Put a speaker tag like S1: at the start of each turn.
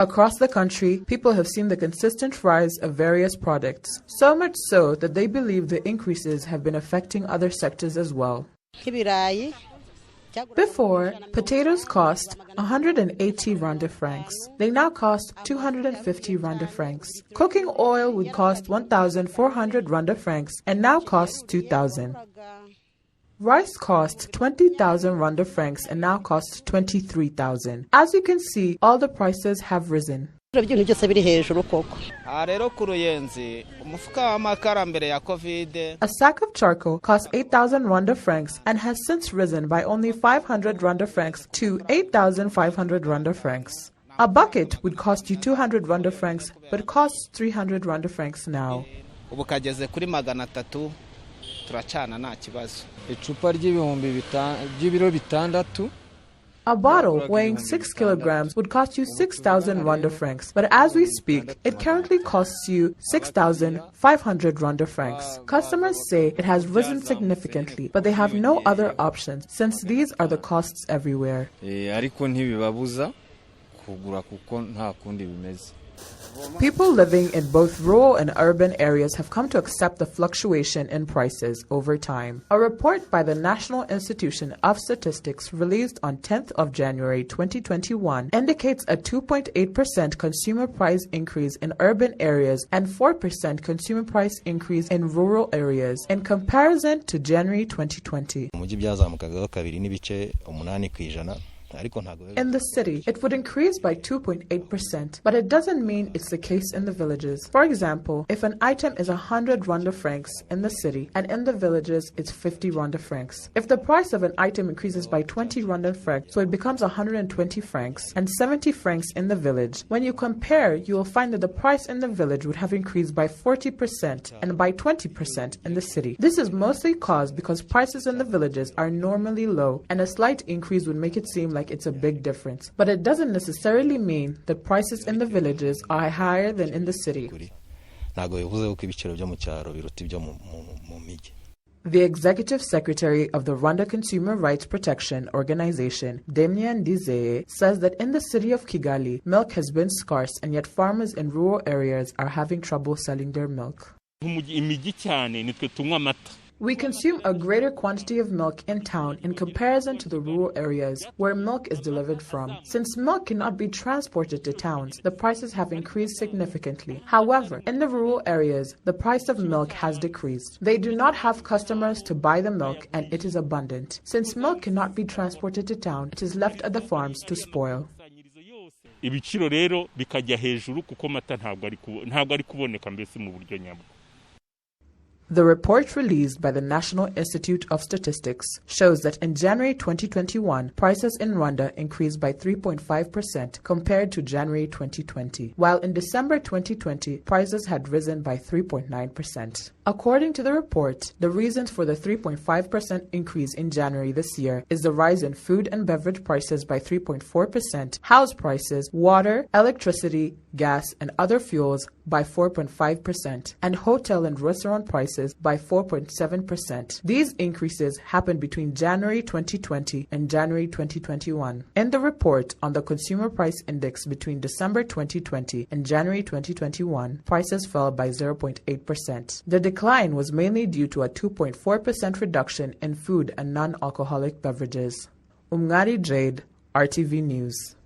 S1: Across the country, people have seen the consistent rise of various products, so much so that they believe the increases have been affecting other sectors as well. Before, potatoes cost 180 Rwanda francs. They now cost 250 Rwanda francs. Cooking oil would cost 1,400 Rwanda francs and now costs 2,000. Rice cost 20,000 Rwanda francs and now costs 23,000. As you can see, all the prices have risen. A sack of charcoal cost 8,000 Rwanda francs and has since risen by only 500 Rwanda francs to 8,500 Rwanda francs. A bucket would cost you 200 Rwanda francs but costs 300 Rwanda francs now. A bottle weighing 6 kilograms would cost you 6,000 Rwanda francs, but as we speak, it currently costs you 6,500 Rwanda francs. Customers say it has risen significantly, but they have no other options since these are the costs everywhere. People living in both rural and urban areas have come to accept the fluctuation in prices over time. A report by the National Institution of Statistics released on 10th of January 2021 indicates a 2.8% consumer price increase in urban areas and 4% consumer price increase in rural areas in comparison to January 2020. In the city, it would increase by 2.8%, but it doesn't mean it's the case in the villages. For example, if an item is 100 Rwanda francs in the city and in the villages it's 50 Rwanda francs. If the price of an item increases by 20 Rwanda francs, so it becomes 120 francs and 70 francs in the village. When you compare, you will find that the price in the village would have increased by 40% and by 20% in the city. This is mostly caused because prices in the villages are normally low and a slight increase would make it seem like it's a big difference, but it doesn't necessarily mean that prices in the villages are higher than in the city. The executive secretary of the Rwanda Consumer Rights Protection Organization, Damien Dizeye, says that in the city of Kigali, milk has been scarce and yet farmers in rural areas are having trouble selling their milk. We consume a greater quantity of milk in town in comparison to the rural areas where milk is delivered from. Since milk cannot be transported to towns, the prices have increased significantly. However, in the rural areas, the price of milk has decreased. They do not have customers to buy the milk and it is abundant. Since milk cannot be transported to town, it is left at the farms to spoil. The report released by the National Institute of Statistics shows that in January 2021, prices in Rwanda increased by 3.5% compared to January 2020, while in December 2020, prices had risen by 3.9%. According to the report, the reasons for the 3.5% increase in January this year is the rise in food and beverage prices by 3.4%, house prices, water, electricity, gas, and other fuels by 4.5%, and hotel and restaurant prices by 4.7%. These increases happened between January 2020 and January 2021. In the report on the Consumer Price Index between December 2020 and January 2021, prices fell by 0.8%. The decline was mainly due to a 2.4% reduction in food and non-alcoholic beverages. Umngari Jade, RTV News.